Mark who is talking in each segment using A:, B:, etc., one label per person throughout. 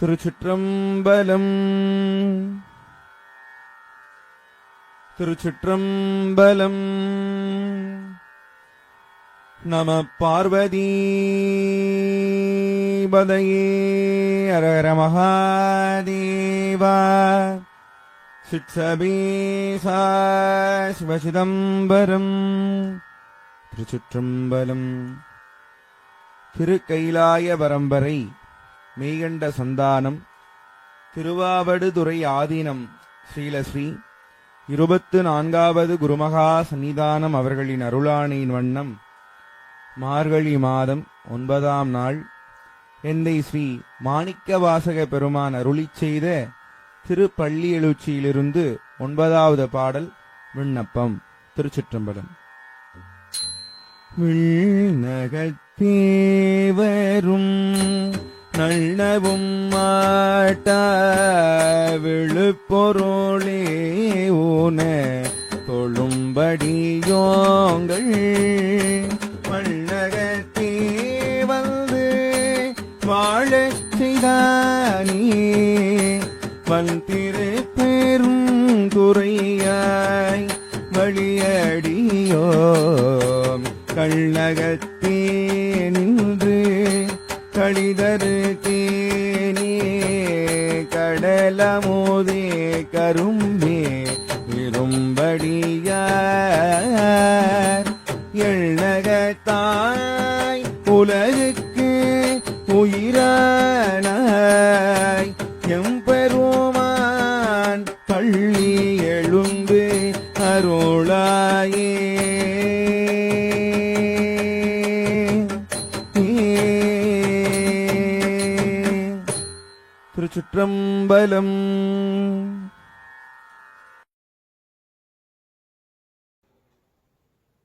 A: திருச்சிற்றம்பலம். திருச்சிற்றம்பலம். நம பார்வதி பதையே அரர மகாதேவா. சிற்சபேசா சிவசிதம்பரம். திருச்சிற்றம்பலம். திருக்கைலாய பரம்பரை மெய்கண்ட சந்தானம் திருவாவடுதுறை ஆதீனம் ஸ்ரீலஸ்ரீ 24வது குருமகா சன்னிதானம் அவர்களின் அருளாணையின் வண்ணம் மார்கழி மாதம் 9ஆம் நாள் எந்தை ஸ்ரீ மாணிக்கவாசக பெருமான் அருளிச் செய்த திருப்பள்ளி எழுச்சியிலிருந்து 9வது பாடல் விண்ணப்பம். திருச்சிற்றம்பலம். விண்ணகத்தேவரும் நல்லவும் மாட்டா விழுப்பொருளே ஊன தொழும்படியோங்கள் மண்ணகத்தே வந்து வாழச் செய்தானே வந்திரு பெரும் துறையாய் வழியடியோ கள்ளகத்தே நின்று களிதரு தேனே கடலமோதே கரும்பே விரும்படியார் எண்ணகத்தாய் உலகுக்கு உயிரானாய் எம்பெருமான் பள்ளி எழுந்து அருளாயே. திருச்சிற்றம்பலம்.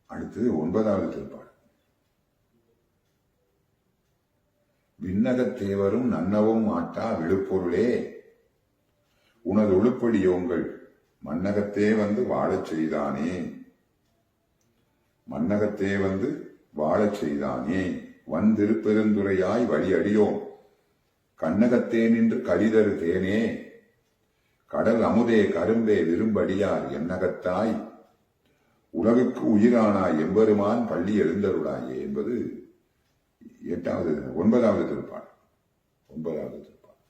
B: அடுத்து 9வது திருப்பாடல். விண்ணகத்தேவரும் நன்னவும் மாட்டா விழுப்பொருளே உனது ஒழுப்படியோங்கள் மன்னகத்தே வந்து வாழச் செய்தானே. மன்னகத்தே வந்து வாழச் செய்தானே வந்திருப்பெருந்துரையாய் வழியடியோம் கண்ணகத்தே நின்று கடிதரு தேனே கடல் அமுதே கரும்பே விரும்படியார் எண்ணகத்தாய் உலகுக்கு உயிரானாய் எம்பெருமான் பள்ளி எழுந்தருளாயே என்பது 9வது திருப்பாடல். 9வது திருப்பாடல்.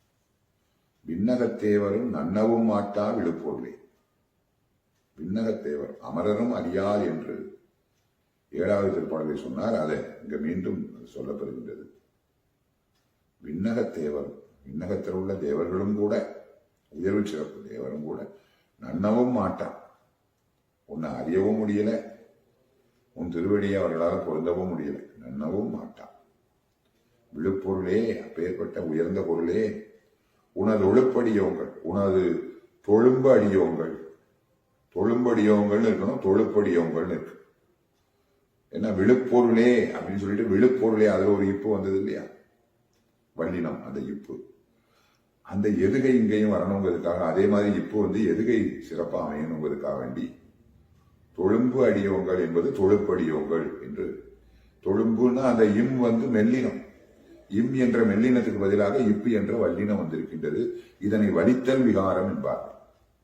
B: விண்ணகத்தேவரும் நன்னவும் மாட்டா விழுப்பொருளே. விண்ணகத்தேவர் அமரரும் அறியார் என்று 7வது திருப்பாடலை சொன்னார். அதை இங்க மீண்டும் சொல்லப்படுகின்றது. விண்ணகத்தேவர், விண்ணகத்தில் உள்ள தேவர்களும் கூட, உயர்வு சிறப்பு தேவரும் கூட நன்னவும் மாட்டான். உன்னை அறியவும் முடியல, உன் திருவடியை அவர்களால் பொருந்தவும் முடியல. நன்னவும் மாட்டான். விழுப்பொருளே, அப்பேற்பட்ட உயர்ந்த பொருளே, உனது ஒழுப்படியோங்கள், உனது தொழும்பு அடியோங்கள். தொழும்பு அடியோங்கள் இருக்கணும், தொழுப்படியோங்கள் இருக்கு. என்ன விழுப்பொருளே அப்படின்னு சொல்லிட்டு விழுப்பொருளே அதுல ஒரு இப்பு வந்தது இல்லையா, வல்லினம். அந்த இப்பு அந்த எதுகை இங்கேயும் வரணுங்கிறதுக்காக, அதே மாதிரி இப்பு வந்து எதுகை சிறப்பாக அமையணுங்கிறதுக்காக வேண்டி தொழும்பு அடியோங்கள் என்பது தொழுப்படியோங்கள் என்று. தொழும்புன்னா அந்த இம் வந்து மெல்லினம். இம் என்ற மெல்லினத்துக்கு பதிலாக இப்பு என்ற வல்லினம் வந்திருக்கின்றது. இதனை வலித்தல் விகாரம் என்பார்கள்.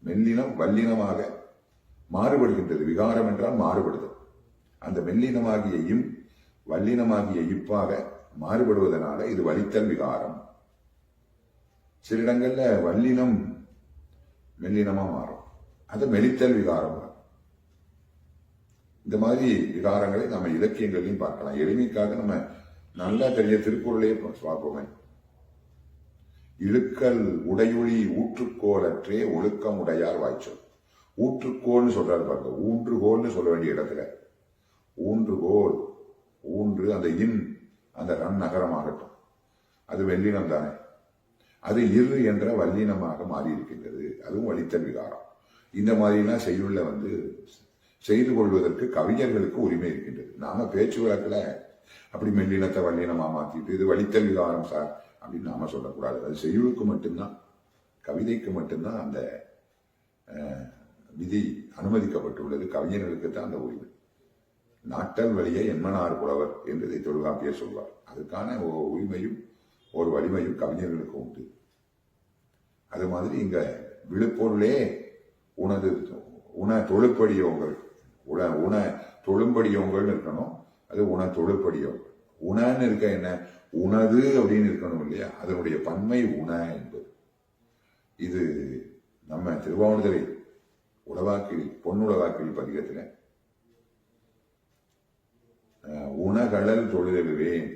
B: மெல்லினம் வல்லினமாக மாறுபடுகின்றது. விகாரம் என்றால் மாறுபடுதல். அந்த மெல்லினமாகிய இம் வல்லினமாகிய இப்பாக மாறுபடுவதனால இது வலித்தல் விகாரம். சில இடங்கள்ல வல்லினம் மெல்லினமா மாறும், அது மெலித்தல் விகாரம். இந்த மாதிரி விகாரங்களை நம்ம இலக்கியங்களையும் பார்க்கலாம். எளிமைக்காக நம்ம நல்லா தெரிய திருக்குறளையே பார்ப்போமே. இழுக்கல் உடையொளி ஊற்றுக்கோளற்றே ஒழுக்கம் உடையார் வாய்ச்சொல். ஊற்றுக்கோள்னு சொல்றாரு பாருங்க. ஊன்றுகோல்னு சொல்ல வேண்டிய இடத்துல ஊன்றுகோல், ஊன்று அந்த இன் அந்த ரன் நகரமாகட்டும், அது வெள்ளினம் தானே. அது இரு என்ற வல்லினமாக மாறி இருக்கின்றது. அதுவும் வலித்தல் விகாரம். இந்த மாதிரிலாம் செய்யுள்ள வந்து செய்து கொள்வதற்கு கவிஞர்களுக்கு உரிமை இருக்கின்றது. நாம பேச்சு வழக்கில் அப்படி மெல்லினத்தை வல்லினமா மாத்திட்டு இது வலித்தல் விகாரம் சார் அப்படின்னு நாம சொல்லக்கூடாது. அது செய்யுளுக்கு மட்டும்தான், கவிதைக்கு மட்டும்தான் அந்த விதி அனுமதிக்கப்பட்டுள்ளது. கவிஞர்களுக்கு தான் அந்த உரிமை. நாட்டல் வழியை என்மனார் புலவர் என்று தொல்காப்பியர் சொல்வார். அதுக்கான உரிமையும் ஒரு வலிமையும் கவிஞர்களுக்கு உண்டு. அது மாதிரி இங்க விழுப்பொருளே உனது உன தொழுப்படியோங்கள் உன தொழும்படியோங்கள் இருக்கணும். அது உன தொழுப்படியோங்கள். உணன்னு இருக்க என்ன உனது அப்படின்னு இருக்கணும் இல்லையா? அதனுடைய பன்மை உண என்பது. இது நம்ம திருவாவூர்துறை உலவாக்கிழி பொன்னுலவாக்கிழி பதிகத்துல உணகழல் தொழுதெழுவேன்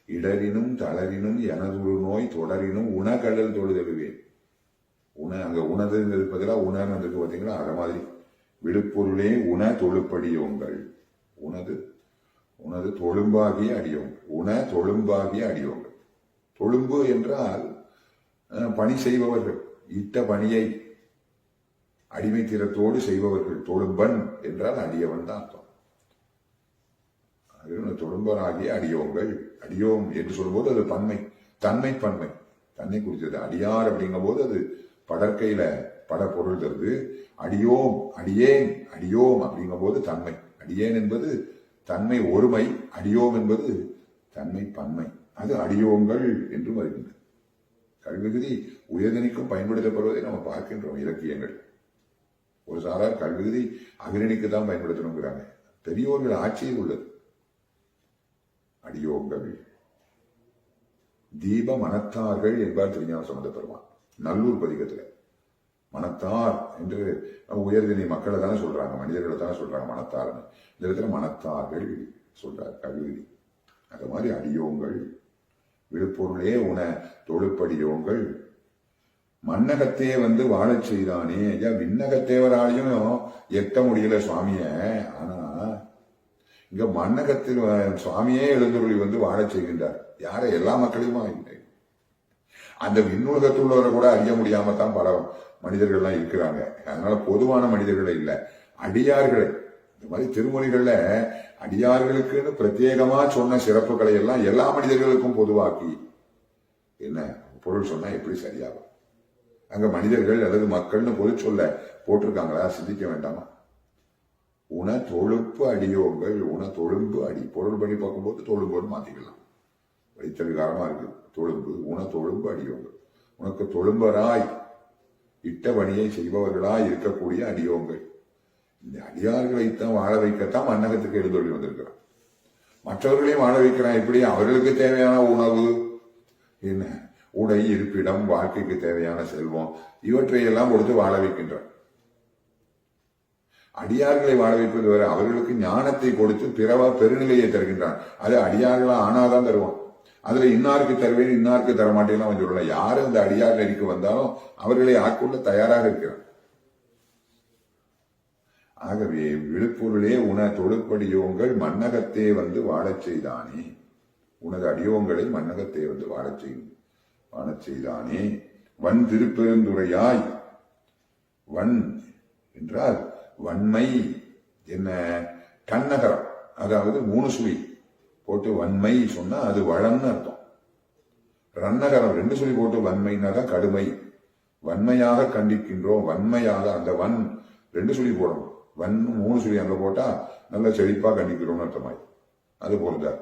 B: இடரினும் தளரினும் எனதுரு நோய் தொடரினும் உணகழல் தொழுதெழுவேன். அங்க உணதுங்கிறது பதிலா உணர்ன்னு இருக்கு பாத்தீங்களா? அத மாதிரி விழுப்பொருளே உண தொழுப்படியோங்கள். உனது தொழும்பாகிய அடியோங்கள். உண தொழும்பாகிய அடியோங்கள். தொழும்பு என்றால் பணி செய்பவர்கள், இட்ட பணியை அடிமை திறத்தோடு செய்பவர்கள். தொழும்பன் என்றால் அடியவன் தான் அர்த்தம். தொழும்பராகிய அடியோங்கள். அடியோம் என்று சொல்லும்போது அது பன்மை, பன்மை தன்னை குறித்தது. அடியார் அப்படிங்கும் போது அது படற்கையில பட பொருள் தருது. அடியோம், அடியேன், அடியோம் அப்படிங்கும் போது தன்மை. அடியேன் என்பது தன்மை ஒருமை, அடியோம் என்பது தன்மை பன்மை. அது அடியோங்கள் என்று வருகின்றது. கல்விகுதி உயர்தனிக்கும் பயன்படுத்தப்படுவதை நம்ம பார்க்கின்றோம் இலக்கியங்கள். ஒரு சாரார் கல்விகுதி அகிரணிக்கு தான் பயன்படுத்தணுங்கிறாங்க. பெரியோர்கள் ஆட்சியில் உள்ளது. அடியோங்கள். தீப மனத்தார்கள் என்பார் திருஞான சம்பந்த பெருமான் நல்லூர் பதிகத்துல. மனத்தார் என்று உயர்தினை மக்களை தானே சொல்றாங்க, மனிதர்களை தானே சொல்றாங்க மனத்தார்னு. இந்த இடத்துல மனத்தார்கள் சொல்றார் கல்விகுதி. அது மாதிரி அடியோங்கள். விழுப்பொருளே உன தொழுப்படியோங்கள். மன்னகத்தே வாழச் செய்தானே. ஐயா, விண்ணகத்தேவராலையும் எட்ட முடியல சுவாமிய. ஆனா இங்க மன்னகத்தில் சுவாமியே எழுந்தருளி வாழச் செய்கின்றார். யார? எல்லா மக்களையுமா இல்லை. அந்த விண்ணுலகத்தில் உள்ளவரை கூட அறிய முடியாம தான் பல மனிதர்கள்லாம் இருக்கிறாங்க. அதனால பொதுவான மனிதர்கள் இல்ல, அடியார்கள். இந்த மாதிரி திருமொழிகள்ல அடியார்களுக்குன்னு பிரத்யேகமா சொன்ன சிறப்புகளை எல்லாம் எல்லா மனிதர்களுக்கும் பொதுவாக்கி என்ன பொருள் சொன்னா எப்படி சரியாகும்? அங்க மனிதர்கள் அல்லது மக்கள்னு பொது சொல்ல போட்டிருக்காங்களா? சிந்திக்க வேண்டாமா? உன தொழுப்பு அடியோங்கள். உன தொழும்பு அடி. பொருள் படி பார்க்கும்போது தொழும்போடு மாத்திக்கலாம். வைத்தவிகாரமா இருக்கு. தொழும்பு உன தொழும்பு அடியோங்கள். உனக்கு தொழும்பராய் இட்ட பணியை செய்பவர்களாய் இருக்கக்கூடிய அடியோங்கள். இந்த அடியார்களைத்தான் வாழ வைக்கத்தான் மன்னகத்துக்கு எழுந்தொழி வந்திருக்கிறான். மற்றவர்களையும் வாழ வைக்கிறான். எப்படி? அவர்களுக்கு தேவையான உணவு என்ன, உடை, இருப்பிடம், வாழ்க்கைக்கு தேவையான செல்வம், இவற்றையெல்லாம் கொடுத்து வாழ வைக்கின்றான். அடியார்களை வாழ வைப்பது வரை அவர்களுக்கு ஞானத்தை கொடுத்து பிறவா பெருநிலையை தருகின்றான். அது அடியார்களா ஆனாதான் தருவான். அதுல இன்னாருக்கு தருவேன் இன்னாருக்கு தரமாட்டேன்னா சொல்லலாம். யாரு அந்த அடியார் நெறிக்கு வந்தாலும் அவர்களை ஆட்கொள்ள தயாராக இருக்கிறான். ஆகவே விழுப்பொருளே உன தொழுப்படியோங்கள் மன்னகத்தே வாழச் செய்தானே. உனது அடியோங்களை மன்னகத்தே வாழச் செய்தானே. வன் திருப்பெருந்துறையாய். வன் என்றால் வன்மை என்ன? கண்ணகரம். அதாவது 3 சுழி போட்டு வன்மை சொன்னா அது வளம்னு அர்த்தம். ரன்னகரம் 2 சுழி போட்டு வன்மைனாதான் கடுமை. வன்மையாக கண்டிக்கின்றோம். வன்மையாக அந்த வன் 2 சுழி போடணும். வன் 3 சுழி அங்க போட்டா நல்ல செழிப்பா கண்டிக்கிறோம்னு அர்த்தமாய். அது போலதான்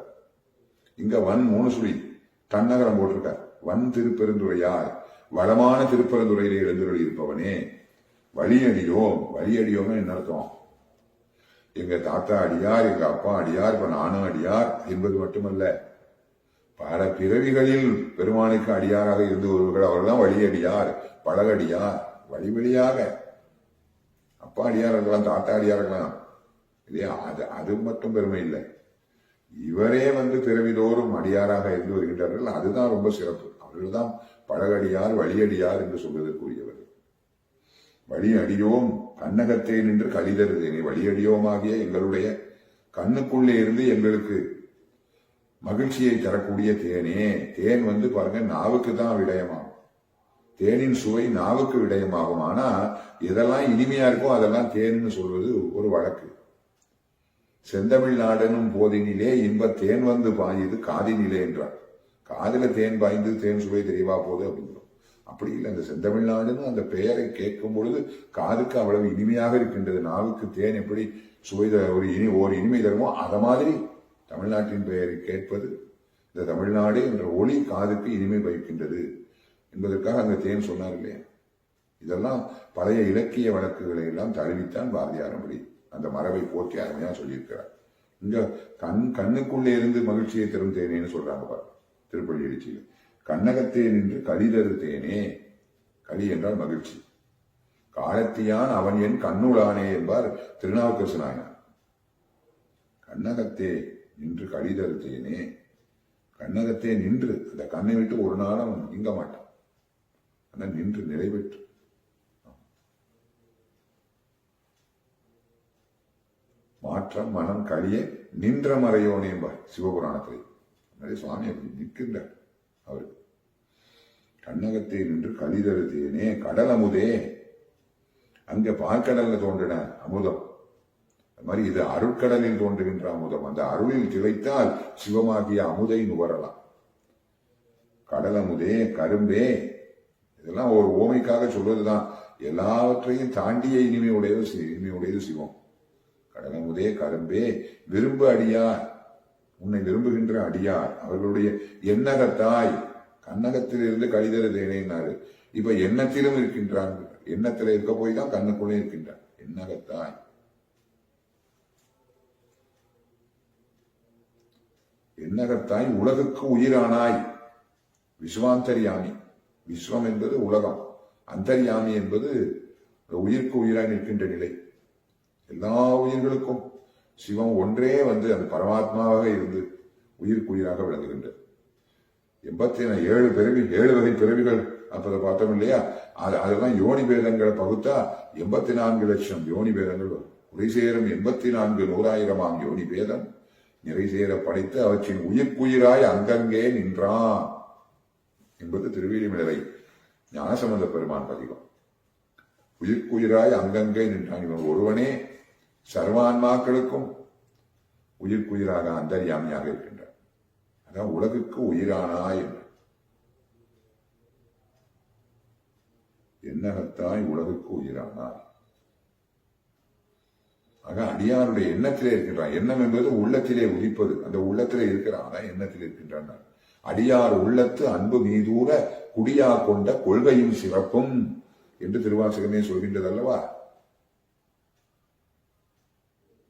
B: இங்க வன் 3 சுழி தன்னகரம் போட்டிருக்கார். வன் திருப்பெருந்துறையாய். வளமான திருப்பெருந்துறையிலே எழுந்துருளி இருப்பவனே. வழியடியோம் என்ன அர்த்தம்? எங்க தாத்தா அடியார், எங்க அப்பா அடியார், இப்ப நானும் அடியார் என்பது மட்டுமல்ல, பல பிறவிகளில் பெருமானுக்கு அடியாராக இருந்து வருவர்கள். அவர்கள்தான் வழியடியார், பழகடியார். வழியாக அப்பா அடியார் இருக்கலாம், தாத்தா அடியார் இருக்கலாம் இல்லையா? அது மட்டும் பெருமை இல்லை. இவரே பிறவிதோறும் அடியாராக இருந்து வருகின்றார்கள். அதுதான் ரொம்ப சிறப்பு. அவர்கள்தான் பழகடியார், வழியடியார் என்று சொல்வதற்குரியவர். வழியடியோம் கண்ணகத்தே நின்று கலிதருதேனே. வழியடியோமாகிய எங்களுடைய கண்ணுக்குள்ளே இருந்து எங்களுக்கு மகிழ்ச்சியை தரக்கூடிய தேனே. தேன் பாருங்க நாவுக்கு தான் விடயமாகும். தேனின் சுவை நாவுக்கு விடயமாகும். ஆனா எதெல்லாம் இனிமையா இருக்கோ அதெல்லாம் தேன்னு சொல்வது ஒரு வழக்கு. செந்தமிழ் நாடனும் போதினிலே இன்ப தேன் பாயுது காதினிலே என்றார். காதில தேன் பாய்ந்து தேன் சுவை தெரியவா போகுது அப்படிங்கிறோம். அப்படி இல்லை. அந்த செந்தமிழ்நாடுன்னு அந்த பெயரை கேட்கும் பொழுது காதுக்கு அவ்வளவு இனிமையாக இருக்கின்றது. நாவுக்கு தேன் எப்படி சுவை ஒரு இனிமை தருமோ அத மாதிரி தமிழ்நாட்டின் பெயரை கேட்பது, இந்த தமிழ்நாடு என்ற ஒளி காதுக்கு இனிமை வைக்கின்றது என்பதற்காக அந்த தேன் சொன்னார் இல்லையா? இதெல்லாம் பழைய இலக்கிய வழக்குகளை எல்லாம் தழுவித்தான் பாரதியார் அப்படி அந்த மரபை போற்றி அருமையா சொல்லியிருக்கிறார். இங்க கண்ணுக்குள்ளே இருந்து மகிழ்ச்சியை தரும் தேனேன்னு சொல்றாங்க பாரு திருப்பள்ளி எழுச்சியில். கண்ணகத்தே நின்று களிதரு தேனே, களி என்றால் மகிழ்ச்சி. காலத்தியான் அவன் என் கண்ணுளானே என்பார் திருநாவுக்கரசு நாயனார். கண்ணகத்தே நின்று களிதரு தேனே, கண்ணகத்தே நின்று அந்த கண்ணை விட்டு ஒரு நாளும் நீங்க மாட்டான். ஆனால் நின்று நிறைவேற்று. மாற்றம் மனம் களிய நின்ற மறையோனேம்பார் சிவபுராணத்தில். நிறைய சுவாமி அப்படி நிற்கின்றார். அவரு கண்ணகத்தை நின்று களிதரு தேனே கடல் அமுதே, அங்க பார்க்கடல்ல தோன்றின அமுதம், அது மாதிரி இது அருட்கடலில் தோன்றுகின்ற அமுதம். அந்த அருளில் திளைத்தால் சிவமாகிய அமுதை நுகரலாம். கடல் அமுதே கரும்பே, இதெல்லாம் ஒரு ஓமைக்காக சொல்வதுதான். எல்லாவற்றையும் தாண்டிய இனிமையுடையது சிவம். கடலமுதே கரும்பே விரும்பு அடியார், உன்னை விரும்புகின்ற அடியார் அவர்களுடைய எண்ணகத்தாய், கண்ணகத்தில் இருந்து கழிதரு தேனேனாரு. இப்ப எண்ணத்திலும் இருக்கின்றான். எண்ணத்துல இருக்க போய் தான் கண்ணுக்குள்ளே இருக்கின்றான். எண்ணகத்தாய் எண்ணகத்தாய் உலகுக்கு உயிரானாய். விஸ்வாந்தரியாமி, விஸ்வம் என்பது உலகம், அந்தர்யாமி என்பது உயிருக்கு உயிராய் நிற்கின்ற நிலை. எல்லா உயிர்களுக்கும் சிவம் ஒன்றே வந்து அந்த பரமாத்மாவாக இருந்து உயிருக்கு உயிராக விளங்குகின்றது. 7 வகை பிறவிகள் அப்ப பார்த்தோம் இல்லையா? அதெல்லாம் யோனி பேதங்களை பகுத்தா 84 லட்சம் யோனி பேதங்கள் வரும். உரை சேரும் 84 100,000 யோனி பேதம் நிறை சேர படைத்து அவற்றின் உயிர்க்குயிராய் அங்கங்கே நின்றான் என்பது திருவேலிமலை ஞானசம்பந்த பெருமான் பதிகம். உயிர்க்குயிராய் அங்கங்கே நின்றான். இவன் ஒருவனே சர்வான்மாக்களுக்கும் உயிர்க்குயிராக அந்தர்யாமியாக இருக்கின்றார். அதான் உலகுக்கு உயிரானாய் என்ற எண்ணகத்தாய் உலகுக்கு உயிரானாய். ஆக அடியாருடைய எண்ணத்திலே இருக்கின்றான். எண்ணம் என்பது உள்ளத்திலே உதிப்பது. அந்த உள்ளத்திலே இருக்கிறான், அதான் எண்ணத்திலே இருக்கின்றான். அடியார் உள்ளத்து அன்பு மீதூர குடியா கொண்ட கொள்கையும் சிறப்பும் என்று திருவாசகமே சொல்கின்றது அல்லவா?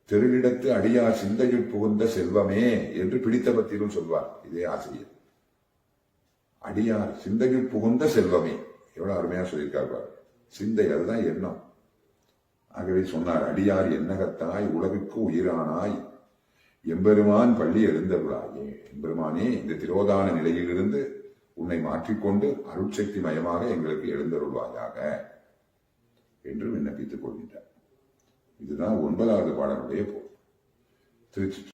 B: தெருளிடத்து அடியார் சிந்தையில் புகுந்த செல்வமே என்று பிடித்த பத்திலும் சொல்வார் இதே ஆசிரியர். அடியார் சிந்தையில் புகுந்த செல்வமே, எவ்வளவு அருமையா சொல்லியிருக்கார். சிந்தை அதுதான் எண்ணம். ஆகவே சொன்னார், அடியார் எண்ணகத்தாய் உலகுக்கு உயிரானாய் எம்பெருமான் பள்ளி எழுந்தருளாயே. எம்பெருமானே, இந்த திரோதான நிலையிலிருந்து உன்னை மாற்றிக்கொண்டு அருட்சக்தி மயமாக எங்களுக்கு எழுந்தருள்வாயாக என்று விண்ணப்பித்துக் கொள்கின்றார். இதுதான் 9வது பாடலுடைய பொருள். திருச்சி